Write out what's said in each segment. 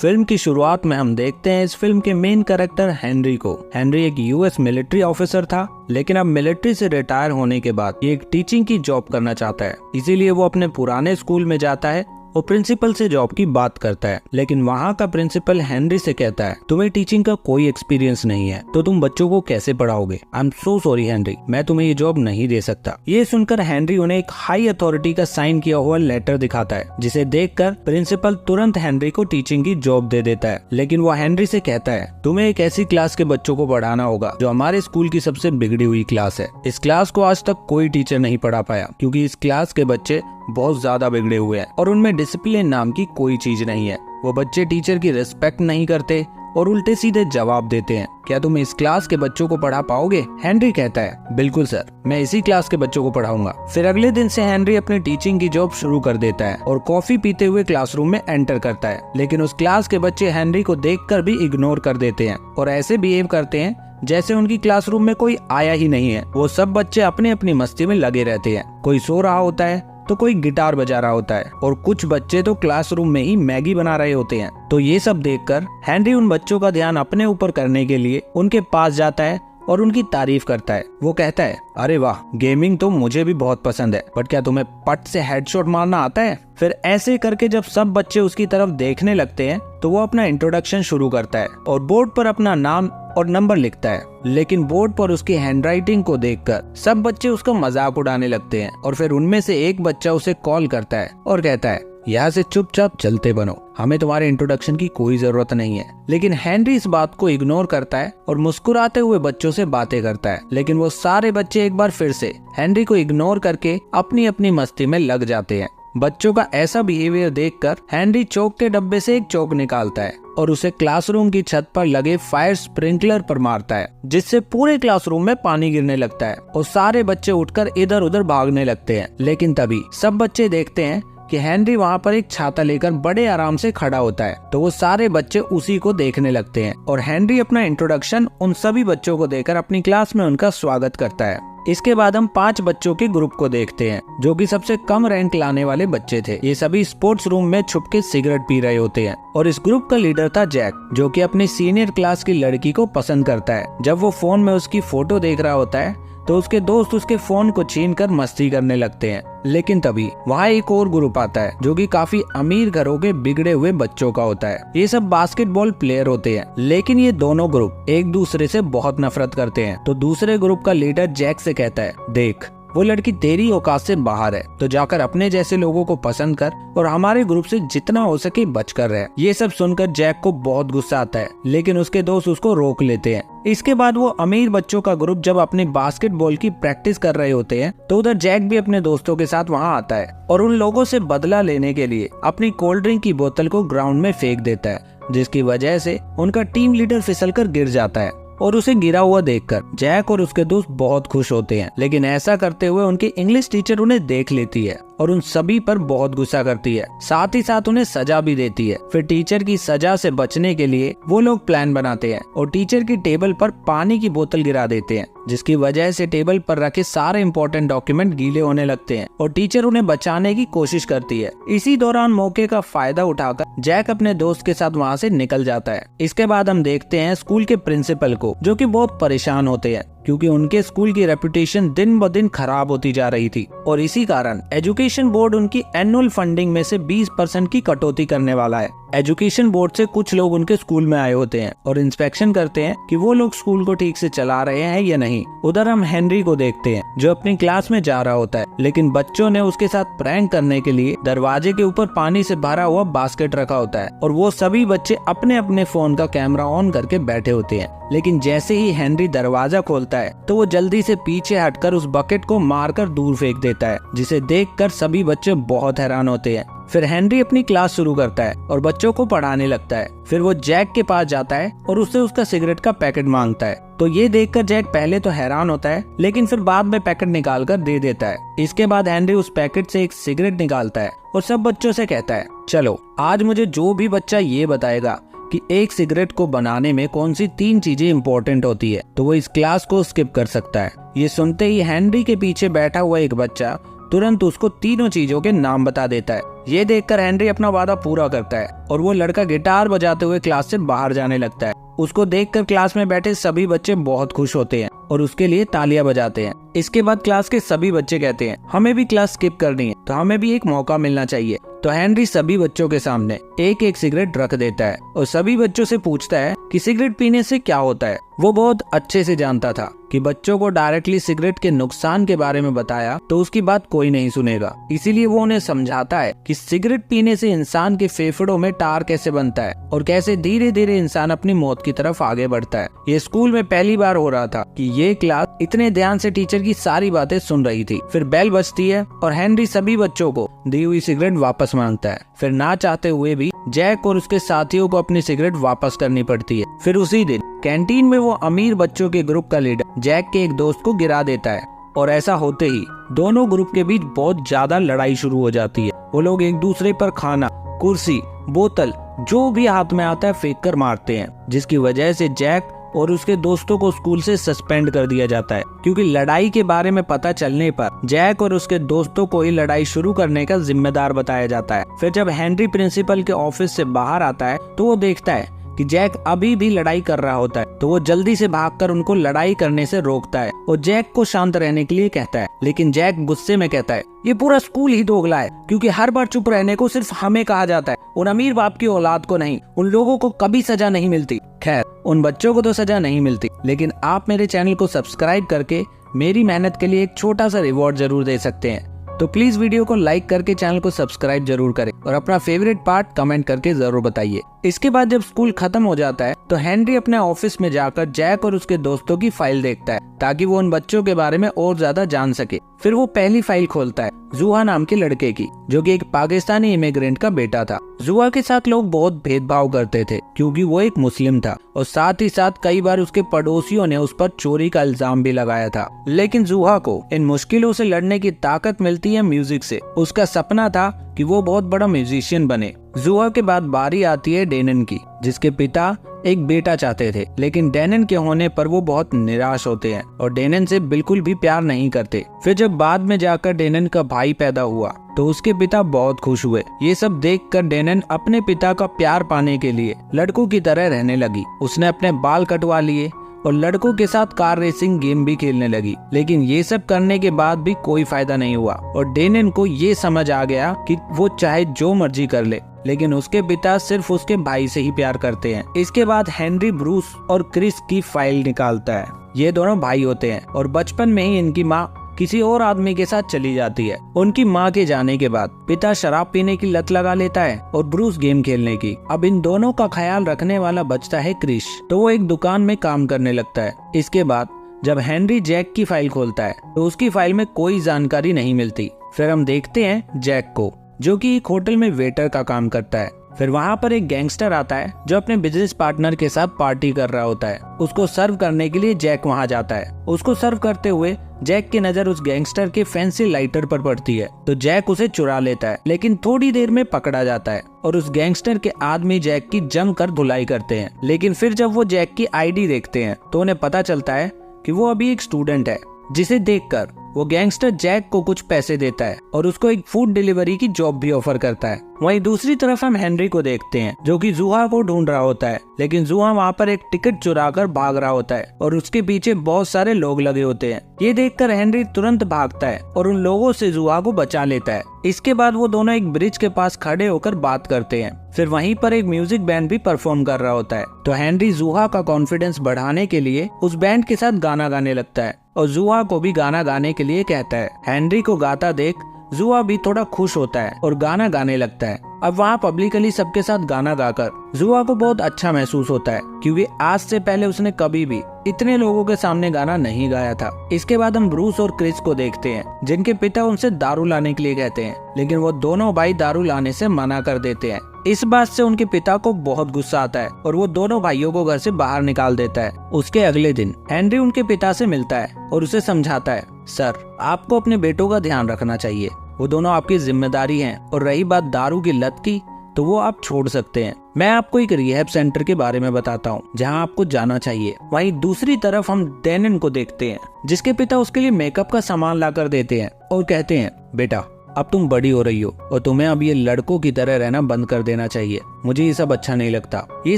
Film की शुरुआत में हम देखते हैं इस फिल्म के मेन कैरेक्टर हेनरी को। हेनरी एक यूएस मिलिट्री ऑफिसर था, लेकिन अब मिलिट्री से रिटायर होने के बाद ये एक टीचिंग की जॉब करना चाहता है। इसीलिए वो अपने पुराने स्कूल में जाता है और प्रिंसिपल से जॉब की बात करता है। लेकिन वहाँ का प्रिंसिपल हेनरी से कहता है, तुम्हें टीचिंग का कोई एक्सपीरियंस नहीं है, तो तुम बच्चों को कैसे पढ़ाओगे? I am so sorry Henry, मैं तुम्हें ये जॉब नहीं दे सकता। ये सुनकर हेनरी उन्हें एक हाई अथॉरिटी का साइन किया हुआ लेटर दिखाता है, जिसे देखकर प्रिंसिपल तुरंत हेनरी को टीचिंग की जॉब दे देता है। लेकिन वो हेनरी से कहता है, तुम्हें एक ऐसी क्लास के बच्चों को पढ़ाना होगा जो हमारे स्कूल की सबसे बिगड़ी हुई क्लास है। इस क्लास को आज तक कोई टीचर नहीं पढ़ा पाया, क्योंकि इस क्लास के बच्चे बहुत ज्यादा बिगड़े हुए हैं और उनमें डिसिप्लिन नाम की कोई चीज नहीं है। वो बच्चे टीचर की रिस्पेक्ट नहीं करते और उल्टे सीधे जवाब देते हैं। क्या तुम इस क्लास के बच्चों को पढ़ा पाओगे? हेनरी कहता है, बिल्कुल सर, मैं इसी क्लास के बच्चों को पढ़ाऊंगा। फिर अगले दिन से हेनरी अपनी टीचिंग की जॉब शुरू कर देता है और कॉफी पीते हुए क्लासरूम में एंटर करता है। लेकिन उस क्लास के बच्चे हेनरी को देखकर भी इग्नोर कर देते हैं और ऐसे बिहेव करते हैं जैसे उनकी क्लासरूम में कोई आया ही नहीं है। वो सब बच्चे अपनी अपनी मस्ती में लगे रहते हैं। कोई सो रहा होता है तो कोई गिटार बजा रहा होता है और कुछ बच्चे तो क्लासरूम में ही मैगी बना रहे होते हैं। तो ये सब देखकर हेनरी उन बच्चों का ध्यान अपने ऊपर करने के लिए उनके पास जाता है और उनकी तारीफ करता है। वो कहता है, अरे वाह, गेमिंग तो मुझे भी बहुत पसंद है, बट क्या तुम्हें पट से हेडशॉट मारना आता है? फिर ऐसे करके जब सब बच्चे उसकी तरफ देखने लगते हैं तो वो अपना इंट्रोडक्शन शुरू करता है और बोर्ड पर अपना नाम और नंबर लिखता है। लेकिन बोर्ड पर उसकी हैंडराइटिंग को देखकर सब बच्चे उसका मजाक उड़ाने लगते हैं और फिर उनमें से एक बच्चा उसे कॉल करता है और कहता है, यहाँ से चुपचाप चलते बनो, हमें तुम्हारे इंट्रोडक्शन की कोई जरूरत नहीं है। लेकिन हेनरी इस बात को इग्नोर करता है और मुस्कुराते हुए बच्चों से बातें करता है। लेकिन वो सारे बच्चे एक बार फिर से हेनरी को इग्नोर करके अपनी अपनी मस्ती में लग जाते हैं। बच्चों का ऐसा बिहेवियर देखकर हेनरी चौक के डब्बे से एक चौक निकालता है और उसे क्लासरूम की छत पर लगे फायर स्प्रिंकलर पर मारता है, जिससे पूरे क्लासरूम में पानी गिरने लगता है और सारे बच्चे उठकर इधर उधर भागने लगते हैं। लेकिन तभी सब बच्चे देखते हैं कि हेनरी वहाँ पर एक छाता लेकर बड़े आराम से खड़ा होता है। तो वो सारे बच्चे उसी को देखने लगते हैं और हेनरी अपना इंट्रोडक्शन उन सभी बच्चों को देकर अपनी क्लास में उनका स्वागत करता है। इसके बाद हम 5 बच्चों के ग्रुप को देखते हैं, जो कि सबसे कम रैंक लाने वाले बच्चे थे। ये सभी स्पोर्ट्स रूम में छुप के सिगरेट पी रहे होते हैं और इस ग्रुप का लीडर था जैक, जो कि अपनी सीनियर क्लास की लड़की को पसंद करता है। जब वो फोन में उसकी फोटो देख रहा होता है तो उसके दोस्त उसके फोन को छीनकर मस्ती करने लगते हैं। लेकिन तभी वहाँ एक और ग्रुप आता है, जो कि काफी अमीर घरों के बिगड़े हुए बच्चों का होता है। ये सब बास्केटबॉल प्लेयर होते हैं, लेकिन ये दोनों ग्रुप एक दूसरे से बहुत नफरत करते हैं। तो दूसरे ग्रुप का लीडर जैक से कहता है, देख, वो लड़की तेरी औकात से बाहर है, तो जाकर अपने जैसे लोगों को पसंद कर और हमारे ग्रुप से जितना हो सके बचकर रहे। ये सब सुनकर जैक को बहुत गुस्सा आता है, लेकिन उसके दोस्त उसको रोक लेते हैं। इसके बाद वो अमीर बच्चों का ग्रुप जब अपनी बास्केटबॉल की प्रैक्टिस कर रहे होते हैं तो उधर जैक भी अपने दोस्तों के साथ वहाँ आता है और उन लोगों से बदला लेने के लिए अपनी कोल्ड ड्रिंक की बोतल को ग्राउंड में फेंक देता है, जिसकी वजह से उनका टीम लीडर फिसलकर गिर जाता है। और उसे गिरा हुआ देखकर जैक और उसके दोस्त बहुत खुश होते हैं। लेकिन ऐसा करते हुए उनकी इंग्लिश टीचर उन्हें देख लेती है और उन सभी पर बहुत गुस्सा करती है, साथ ही साथ उन्हें सजा भी देती है। फिर टीचर की सजा से बचने के लिए वो लोग प्लान बनाते हैं और टीचर की टेबल पर पानी की बोतल गिरा देते हैं, जिसकी वजह से टेबल पर रखे सारे इंपॉर्टेंट डॉक्यूमेंट गीले होने लगते हैं और टीचर उन्हें बचाने की कोशिश करती है। इसी दौरान मौके का फायदा उठाकर जैक अपने दोस्त के साथ वहाँ से निकल जाता है। इसके बाद हम देखते हैं स्कूल के प्रिंसिपल को, जो कि बहुत परेशान होते हैं क्योंकि उनके स्कूल की रेपुटेशन दिन ब दिन खराब होती जा रही थी और इसी कारण एजुकेशन बोर्ड उनकी एनुअल फंडिंग में से 20% की कटौती करने वाला है। एजुकेशन बोर्ड से कुछ लोग उनके स्कूल में आए होते हैं और इंस्पेक्शन करते हैं कि वो लोग स्कूल को ठीक से चला रहे हैं या नहीं। उधर हम हेनरी को देखते हैं, जो अपनी क्लास में जा रहा होता है, लेकिन बच्चों ने उसके साथ प्रैंक करने के लिए दरवाजे के ऊपर पानी से भरा हुआ बास्केट रखा होता है और वो सभी बच्चे अपने अपने फोन का कैमरा ऑन करके बैठे होते हैं। लेकिन जैसे ही हेनरी दरवाजा खोलता है तो वो जल्दी से पीछे हटकर उस बकेट को मारकर दूर फेंक देता है, जिसे देखकर सभी बच्चे बहुत हैरान होते हैं। फिर हेनरी अपनी क्लास शुरू करता है और बच्चों को पढ़ाने लगता है। फिर वो जैक के पास जाता है और उससे उसका सिगरेट का पैकेट मांगता है। तो ये देखकर जैक पहले तो हैरान होता है, लेकिन फिर बाद में पैकेट निकाल कर दे देता है। इसके बाद हेनरी उस पैकेट से एक सिगरेट निकालता है और सब बच्चों से कहता है, चलो आज मुझे जो भी बच्चा ये बताएगा कि एक सिगरेट को बनाने में कौन सी 3 चीजें इंपॉर्टेंट होती है, तो वो इस क्लास को स्किप कर सकता है। ये सुनते ही हेनरी के पीछे बैठा हुआ एक बच्चा तुरंत उसको तीनों चीजों के नाम बता देता है। ये देखकर हेनरी अपना वादा पूरा करता है और वो लड़का गिटार बजाते हुए क्लास से बाहर जाने लगता है। उसको देखकर क्लास में बैठे सभी बच्चे बहुत खुश होते हैं और उसके लिए तालियां बजाते हैं। इसके बाद क्लास के सभी बच्चे कहते हैं हमें भी क्लास स्किप करनी है, तो हमें भी एक मौका मिलना चाहिए। तो हेनरी सभी बच्चों के सामने एक एक सिगरेट रख देता है और सभी बच्चों से पूछता है कि सिगरेट पीने से क्या होता है। वो बहुत अच्छे से जानता था कि बच्चों को डायरेक्टली सिगरेट के नुकसान के बारे में बताया तो उसकी बात कोई नहीं सुनेगा, इसीलिए वो उन्हें समझाता है कि सिगरेट पीने से इंसान के फेफड़ों में टार कैसे बनता है और कैसे धीरे धीरे इंसान अपनी मौत की तरफ आगे बढ़ता है। ये स्कूल में पहली बार हो रहा था कि ये क्लास इतने ध्यान से टीचर की सारी बातें सुन रही थी। फिर बेल बजती है और हेनरी सभी बच्चों को दी हुई सिगरेट वापस मांगता है। फिर ना चाहते हुए भी जैक और उसके साथियों को अपनी सिगरेट वापस करनी पड़ती है। फिर उसी दिन कैंटीन में वो अमीर बच्चों के ग्रुप का लीडर जैक के एक दोस्त को गिरा देता है और ऐसा होते ही दोनों ग्रुप के बीच बहुत ज्यादा लड़ाई शुरू हो जाती है। वो लोग एक दूसरे पर खाना, कुर्सी, बोतल जो भी हाथ में आता है फेंक कर मारते हैं, जिसकी वजह से जैक और उसके दोस्तों को स्कूल से सस्पेंड कर दिया जाता है, क्योंकि लड़ाई के बारे में पता चलने पर जैक और उसके दोस्तों को ही लड़ाई शुरू करने का जिम्मेदार बताया जाता है। फिर जब हेनरी प्रिंसिपल के ऑफिस से बाहर आता है तो वो देखता है कि जैक अभी भी लड़ाई कर रहा होता है, तो वो जल्दी से भागकर उनको लड़ाई करने से रोकता है और जैक को शांत रहने के लिए कहता है। लेकिन जैक गुस्से में कहता है ये पूरा स्कूल ही दोगला है, क्योंकि हर बार चुप रहने को सिर्फ हमें कहा जाता है, उन अमीर बाप की औलाद को नहीं। उन लोगों को कभी सजा नहीं मिलती। खैर, उन बच्चों को तो सजा नहीं मिलती, लेकिन आप मेरे चैनल को सब्सक्राइब करके मेरी मेहनत के लिए एक छोटा सा रिवॉर्ड जरूर दे सकते हैं। तो प्लीज वीडियो को लाइक करके चैनल को सब्सक्राइब जरूर करें और अपना फेवरेट पार्ट कमेंट करके जरूर बताइए। इसके बाद जब स्कूल खत्म हो जाता है तो हेनरी अपने ऑफिस में जाकर जैक और उसके दोस्तों की फाइल देखता है ताकि वो उन बच्चों के बारे में और ज्यादा जान सके। फिर वो पहली फाइल खोलता है जुहा नाम के लड़के की, जो कि एक पाकिस्तानी इमिग्रेंट का बेटा था। जुहा के साथ लोग बहुत भेदभाव करते थे क्योंकि वो एक मुस्लिम था और साथ ही साथ कई बार उसके पड़ोसियों ने उस पर चोरी का इल्जाम भी लगाया था। लेकिन जुहा को इन मुश्किलों से लड़ने की ताकत मिलती है म्यूजिक से। उसका सपना था कि वो बहुत बड़ा म्यूजिशियन बने। जुहा के बाद बारी आती है डेनन की, जिसके पिता एक बेटा चाहते थे, लेकिन डेनन के होने पर वो बहुत निराश होते हैं और डेनन से बिल्कुल भी प्यार नहीं करते। फिर जब बाद में जाकर डेनन का भाई पैदा हुआ तो उसके पिता बहुत खुश हुए। ये सब देखकर डेनन अपने पिता का प्यार पाने के लिए लड़कों की तरह रहने लगी। उसने अपने बाल कटवा लिए और लड़कों के साथ कार रेसिंग गेम भी खेलने लगी। लेकिन ये सब करने के बाद भी कोई फायदा नहीं हुआ और डेनन को ये समझ आ गया कि वो चाहे जो मर्जी कर ले, लेकिन उसके पिता सिर्फ उसके भाई से ही प्यार करते हैं। इसके बाद हेनरी ब्रूस और क्रिस की फाइल निकालता है। ये दोनों भाई होते हैं और बचपन में ही इनकी माँ किसी और आदमी के साथ चली जाती है। उनकी माँ के जाने के बाद पिता शराब पीने की लत लगा लेता है और ब्रूस गेम खेलने की। अब इन दोनों का ख्याल रखने वाला बचता है क्रिस, तो वो एक दुकान में काम करने लगता है। इसके बाद जब हेनरी जैक की फाइल खोलता है तो उसकी फाइल में कोई जानकारी नहीं मिलती। फिर हम देखते हैं जैक को, जो कि एक होटल में वेटर का काम करता है। फिर वहाँ पर एक गैंगस्टर आता है जो अपने बिजनेस पार्टनर के साथ पार्टी कर रहा होता है। उसको सर्व करने के लिए जैक वहाँ जाता है। उसको सर्व करते हुए जैक की नजर उस गैंगस्टर के फैंसी लाइटर पर पड़ती है, तो जैक उसे चुरा लेता है, लेकिन थोड़ी देर में पकड़ा जाता है और उस गैंगस्टर के आदमी जैक की जमकर धुलाई करते हैं। लेकिन फिर जब वो जैक की आईडी देखते हैं तो उन्हें पता चलता है कि वो अभी एक स्टूडेंट है, जिसे देखकर वो गैंगस्टर जैक को कुछ पैसे देता है और उसको एक फूड डिलीवरी की जॉब भी ऑफर करता है। वहीं दूसरी तरफ हम हेनरी को देखते हैं, जो कि जुहा को ढूंढ रहा होता है, लेकिन जुहा वहाँ पर एक टिकट चुराकर भाग रहा होता है और उसके पीछे बहुत सारे लोग लगे होते हैं। ये देखकर हेनरी तुरंत भागता है और उन लोगों से जुहा को बचा लेता है। इसके बाद वो दोनों एक ब्रिज के पास खड़े होकर बात करते हैं। फिर वहीं पर एक म्यूजिक बैंड भी परफॉर्म कर रहा होता है, तो हेनरी जुहा का कॉन्फिडेंस बढ़ाने के लिए उस बैंड के साथ गाना गाने लगता है और जुहा को भी गाना गाने के लिए कहता है। हेनरी को गाता देख जुहा भी थोड़ा खुश होता है और गाना गाने लगता है। अब वहाँ पब्लिकली सबके साथ गाना गाकर जुहा को बहुत अच्छा महसूस होता है, क्योंकि आज से पहले उसने कभी भी इतने लोगों के सामने गाना नहीं गाया था। इसके बाद हम ब्रूस और क्रिस को देखते हैं, जिनके पिता उनसे दारू लाने के लिए कहते हैं, लेकिन वो दोनों भाई दारू लाने से मना कर देते हैं। इस बात से उनके पिता को बहुत गुस्सा आता है और वो दोनों भाइयों को घर से बाहर निकाल देता है। उसके अगले दिन हेनरी उनके पिता से मिलता है और उसे समझाता है, सर आपको अपने बेटों का ध्यान रखना चाहिए, वो दोनों आपकी जिम्मेदारी हैं। और रही बात दारू की लत की, तो वो आप छोड़ सकते हैं। मैं आपको एक रिहैब सेंटर के बारे में बताता हूँ जहाँ आपको जाना चाहिए। वहीं दूसरी तरफ हम डैनन को देखते हैं, जिसके पिता उसके लिए मेकअप का सामान ला कर देते हैं और कहते हैं, बेटा अब तुम बड़ी हो रही हो और तुम्हें अब ये लड़कों की तरह रहना बंद कर देना चाहिए। मुझे ये सब अच्छा नहीं लगता। ये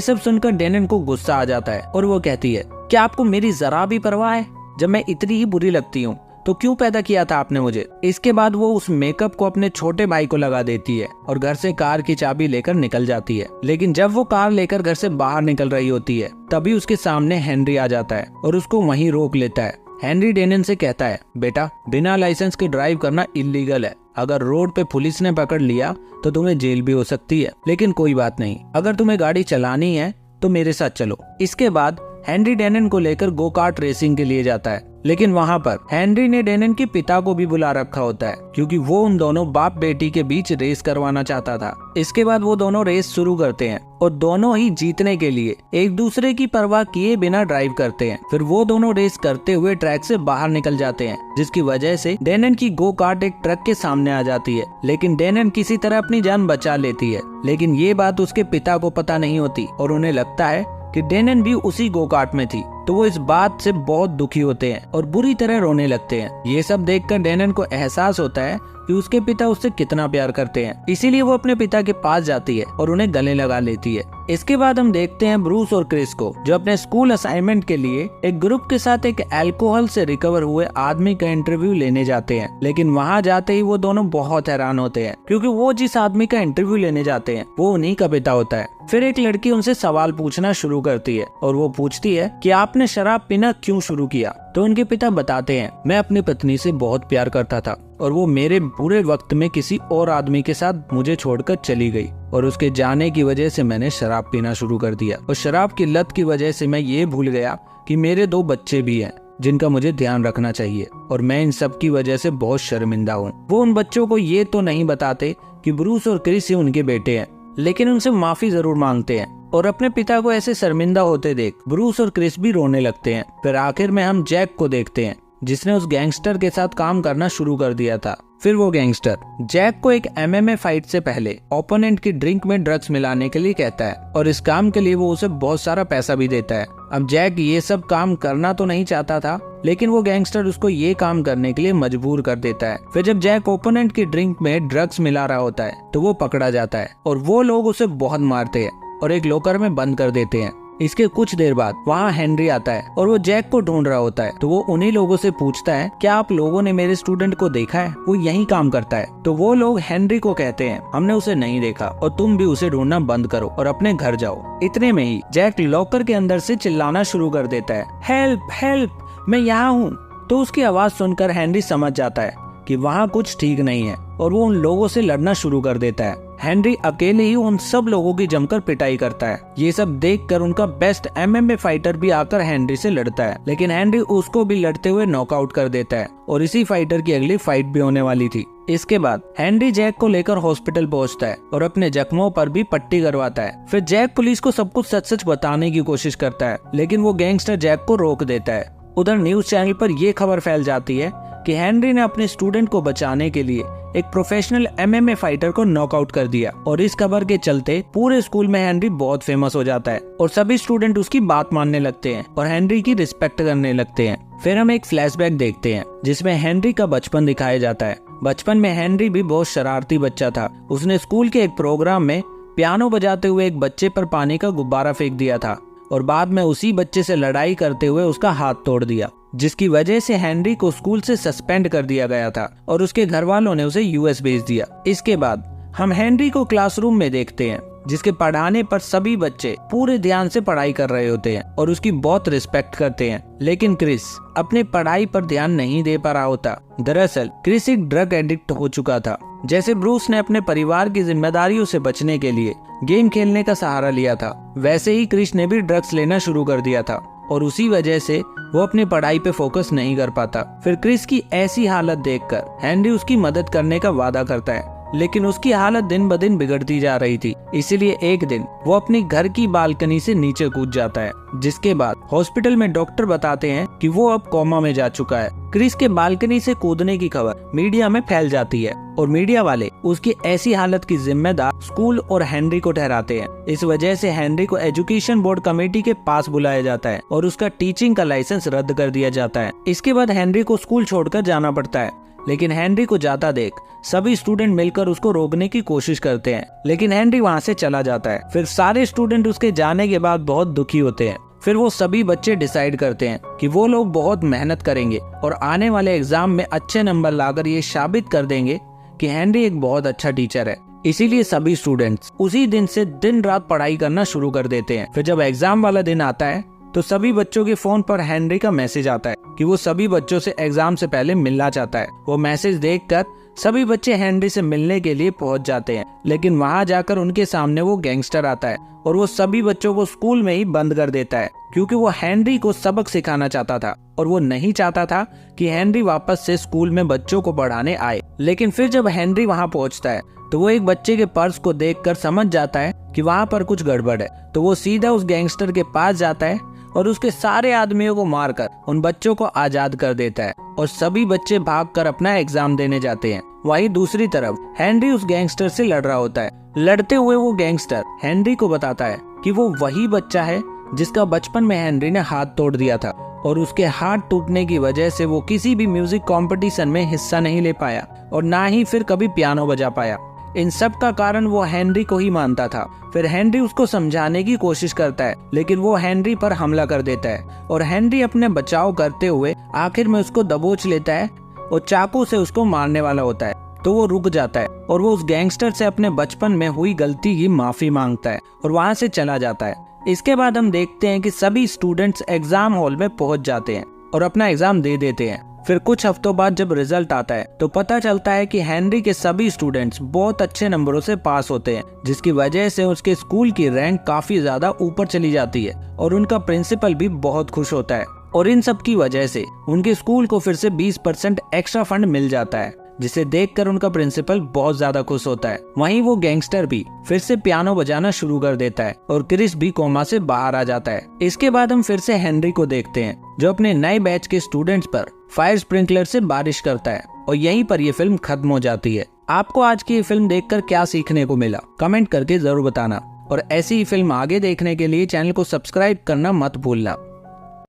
सब सुनकर डैनन को गुस्सा आ जाता है और वो कहती है, क्या आपको मेरी जरा भी परवाह है? जब मैं इतनी ही बुरी लगती हूँ तो क्यों पैदा किया था आपने मुझे? इसके बाद वो उस मेकअप को अपने छोटे भाई को लगा देती है और घर से कार की चाबी लेकर निकल जाती है। लेकिन जब वो कार लेकर घर से बाहर निकल रही होती है तभी उसके सामने हेनरी आ जाता है और उसको वहीं रोक लेता है। हेनरी डैनन से कहता है, बेटा बिना लाइसेंस के ड्राइव करना इलीगल है। अगर रोड पे पुलिस ने पकड़ लिया तो तुम्हें जेल भी हो सकती है, लेकिन कोई बात नहीं, अगर तुम्हें गाड़ी चलानी है तो मेरे साथ चलो। इसके बाद हेनरी डैनन को लेकर गो कार्ट रेसिंग के लिए जाता है, लेकिन वहाँ पर हेनरी ने डैनन के पिता को भी बुला रखा होता है क्योंकि वो उन दोनों बाप बेटी के बीच रेस करवाना चाहता था। इसके बाद वो दोनों रेस शुरू करते हैं और दोनों ही जीतने के लिए एक दूसरे की परवाह किए बिना ड्राइव करते हैं। फिर वो दोनों रेस करते हुए ट्रैक से बाहर निकल जाते हैं, जिसकी वजह से डैनन की गो कार्ट एक ट्रक के सामने आ जाती है। लेकिन डैनन किसी तरह अपनी जान बचा लेती है, लेकिन ये बात उसके पिता को पता नहीं होती और उन्हें लगता है कि डैनन भी उसी गो कार्ट में थी। तो वो इस बात से बहुत दुखी होते हैं और बुरी तरह रोने लगते हैं। ये सब देखकर डैनन को एहसास होता है कि उसके पिता उससे कितना प्यार करते हैं, इसीलिए वो अपने पिता के पास जाती है और उन्हें गले लगा लेती है। इसके बाद हम देखते हैं ब्रूस और क्रिस को, जो अपने स्कूल असाइनमेंट के लिए एक ग्रुप के साथ एक अल्कोहल से रिकवर हुए आदमी का इंटरव्यू लेने जाते हैं। लेकिन वहाँ जाते ही वो दोनों बहुत हैरान होते हैं क्योंकि वो जिस आदमी का इंटरव्यू लेने जाते हैं वो उन्हीं का पिता होता है। फिर एक लड़की उनसे सवाल पूछना शुरू करती है और वो पूछती है कि आपने शराब पीना क्यों शुरू किया? तो उनके पिता बताते हैं, मैं अपनी पत्नी से बहुत प्यार करता था और वो मेरे बुरे वक्त में किसी और आदमी के साथ मुझे छोड़कर चली गई और उसके जाने की वजह से मैंने शराब पीना शुरू कर दिया और शराब की लत की वजह से मैं ये भूल गया कि मेरे 2 बच्चे भी हैं जिनका मुझे ध्यान रखना चाहिए और मैं इन सब की वजह से बहुत शर्मिंदा हूँ। वो उन बच्चों को ये तो नहीं बताते कि ब्रूस और क्रिस ही उनके बेटे हैं, लेकिन उनसे माफी जरूर मांगते हैं और अपने पिता को ऐसे शर्मिंदा होते देख ब्रूस और क्रिस भी रोने लगते हैं। फिर आखिर में हम जैक को देखते हैं, जिसने उस गैंगस्टर के साथ काम करना शुरू कर दिया था। फिर वो गैंगस्टर जैक को एक MMA फाइट से पहले ओपोनेंट की ड्रिंक में ड्रग्स मिलाने के लिए कहता है और इस काम के लिए वो उसे बहुत सारा पैसा भी देता है। अब जैक ये सब काम करना तो नहीं चाहता था, लेकिन वो गैंगस्टर उसको ये काम करने के लिए मजबूर कर देता है। फिर जब जैक ओपोनेंट की ड्रिंक में ड्रग्स मिला रहा होता है तो वो पकड़ा जाता है और वो लोग उसे बहुत मारते हैं और एक लॉकर में बंद कर देते हैं। इसके कुछ देर बाद वहाँ हेनरी आता है और वो जैक को ढूंढ रहा होता है। तो वो उन्हीं लोगों से पूछता है, क्या आप लोगों ने मेरे स्टूडेंट को देखा है? वो यहीं काम करता है। तो वो लोग हेनरी को कहते हैं, हमने उसे नहीं देखा और तुम भी उसे ढूंढना बंद करो और अपने घर जाओ। इतने में ही जैक लॉकर के अंदर से चिल्लाना शुरू कर देता है, हेल्प हेल्प, मैं यहाँ हूँ। तो उसकी आवाज सुनकर हेनरी समझ जाता है कि वहाँ कुछ ठीक नहीं है और वो उन लोगों से लड़ना शुरू कर देता है। हेनरी अकेले ही उन सब लोगों की जमकर पिटाई करता है। ये सब देखकर उनका बेस्ट MMA फाइटर भी आकर हेनरी से लड़ता है, लेकिन हेनरी उसको भी लड़ते हुए नॉकआउट कर देता है और इसी फाइटर की अगली फाइट भी होने वाली थी। इसके बाद हेनरी जैक को लेकर हॉस्पिटल पहुंचता है और अपने जख्मों पर भी पट्टी करवाता है। फिर जैक पुलिस को सब कुछ सच सच बताने की कोशिश करता है, लेकिन वो गैंगस्टर जैक को रोक देता है। उधर न्यूज चैनल पर यह खबर फैल जाती है कि हेनरी ने अपने स्टूडेंट को बचाने के लिए एक प्रोफेशनल MMA फाइटर को नॉकआउट कर दिया और इस खबर के चलते पूरे स्कूल में हेनरी बहुत फेमस हो जाता है और सभी स्टूडेंट उसकी बात मानने लगते हैं और हेनरी की रिस्पेक्ट करने लगते हैं। फिर हम एक फ्लैशबैक देखते हैं जिसमें हेनरी का बचपन दिखाया जाता है। बचपन में हेनरी भी बहुत शरारती बच्चा था। उसने स्कूल के एक प्रोग्राम में पियानो बजाते हुए एक बच्चे पर पानी का गुब्बारा फेंक दिया था और बाद में उसी बच्चे से लड़ाई करते हुए उसका हाथ तोड़ दिया, जिसकी वजह से हेनरी को स्कूल से सस्पेंड कर दिया गया था और उसके घर वालों ने उसे US भेज दिया। इसके बाद हम हेनरी को क्लासरूम में देखते हैं, जिसके पढ़ाने पर सभी बच्चे पूरे ध्यान से पढ़ाई कर रहे होते हैं और उसकी बहुत रिस्पेक्ट करते हैं। लेकिन क्रिस अपने पढ़ाई पर ध्यान नहीं दे पा रहा होता। दरअसल क्रिस एक ड्रग एडिक्ट हो चुका था। जैसे ब्रूस ने अपने परिवार की जिम्मेदारियों से बचने के लिए गेम खेलने का सहारा लिया था, वैसे ही क्रिस ने भी ड्रग्स लेना शुरू कर दिया था और उसी वजह से वो अपनी पढ़ाई पे फोकस नहीं कर पाता। फिर क्रिस की ऐसी हालत देखकर हेनरी उसकी मदद करने का वादा करता है, लेकिन उसकी हालत दिन ब दिन बिगड़ती जा रही थी। इसीलिए एक दिन वो अपनी घर की बालकनी से नीचे कूद जाता है, जिसके बाद हॉस्पिटल में डॉक्टर बताते हैं कि वो अब कोमा में जा चुका है। क्रिस के बालकनी से कूदने की खबर मीडिया में फैल जाती है और मीडिया वाले उसकी ऐसी हालत की जिम्मेदार स्कूल और हेनरी को ठहराते हैं। इस वजह से हेनरी को एजुकेशन बोर्ड कमेटी के पास बुलाया जाता है और उसका टीचिंग का लाइसेंस रद्द कर दिया जाता है। इसके बाद हेनरी को स्कूल छोड़कर जाना पड़ता है, लेकिन हेनरी को जाता देख सभी स्टूडेंट मिलकर उसको रोकने की कोशिश करते हैं, लेकिन हेनरी वहाँ से चला जाता है। फिर सारे स्टूडेंट उसके जाने के बाद बहुत दुखी होते हैं। फिर वो सभी बच्चे डिसाइड करते हैं कि वो लोग बहुत मेहनत करेंगे और आने वाले एग्जाम में अच्छे नंबर लाकर ये साबित कर देंगे कि हेनरी एक बहुत अच्छा टीचर है। इसीलिए सभी स्टूडेंट्स उसी दिन से दिन रात पढ़ाई करना शुरू कर देते हैं। फिर जब एग्जाम वाला दिन आता है तो सभी बच्चों के फोन पर हेनरी का मैसेज आता है कि वो सभी बच्चों से एग्जाम से पहले मिलना चाहता है। वो मैसेज देखकर सभी बच्चे हेनरी से मिलने के लिए पहुंच जाते हैं, लेकिन वहां जाकर उनके सामने वो गैंगस्टर आता है और वो सभी बच्चों को स्कूल में ही बंद कर देता है, क्योंकि वो हेनरी को सबक सिखाना चाहता था और वो नहीं चाहता था कि हेनरी वापस से स्कूल में बच्चों को पढ़ाने आए। लेकिन फिर जब हेनरी वहां पहुंचता है तो वो एक बच्चे के पर्स को देखकर समझ जाता है कि वहां पर कुछ गड़बड़ है। तो वो सीधा उस गैंगस्टर के पास जाता है और उसके सारे आदमियों को मारकर उन बच्चों को आजाद कर देता है और सभी बच्चे भागकर अपना एग्जाम देने जाते हैं। वहीं दूसरी तरफ हेनरी उस गैंगस्टर से लड़ रहा होता है। लड़ते हुए वो गैंगस्टर हेनरी को बताता है कि वो वही बच्चा है जिसका बचपन में हेनरी ने हाथ तोड़ दिया था और उसके हाथ टूटने की वजह से वो किसी भी म्यूजिक कंपटीशन में हिस्सा नहीं ले पाया और ना ही फिर कभी पियानो बजा पाया। इन सब का कारण वो हेनरी को ही मानता था। फिर हेनरी उसको समझाने की कोशिश करता है, लेकिन वो हेनरी पर हमला कर देता है और हेनरी अपने बचाव करते हुए आखिर में उसको दबोच लेता है और चाकू से उसको मारने वाला होता है। तो वो रुक जाता है और वो उस गैंगस्टर से अपने बचपन में हुई गलती की माफी मांगता है और वहाँ से चला जाता है। इसके बाद हम देखते हैं कि सभी स्टूडेंट्स एग्जाम हॉल में पहुंच जाते हैं और अपना एग्जाम दे देते हैं। फिर कुछ हफ्तों बाद जब रिजल्ट आता है तो पता चलता है कि हेनरी के सभी स्टूडेंट्स बहुत अच्छे नंबरों से पास होते हैं, जिसकी वजह से उसके स्कूल की रैंक काफी ज्यादा ऊपर चली जाती है और उनका प्रिंसिपल भी बहुत खुश होता है। और इन सब की वजह से उनके स्कूल को फिर से 20% एक्स्ट्रा फंड मिल जाता है, जिसे देखकर उनका प्रिंसिपल बहुत ज्यादा खुश होता है। वहीं वो गैंगस्टर भी फिर से पियानो बजाना शुरू कर देता है और क्रिस भी कोमा से बाहर आ जाता है। इसके बाद हम फिर से हेनरी को देखते हैं जो अपने नए बैच के स्टूडेंट्स पर फायर स्प्रिंकलर से बारिश करता है और यहीं पर ये फिल्म खत्म हो जाती है। आपको आज की ये फिल्म देखकर क्या सीखने को मिला, कमेंट करके जरूर बताना और ऐसी ही फिल्म आगे देखने के लिए चैनल को सब्सक्राइब करना मत भूलना।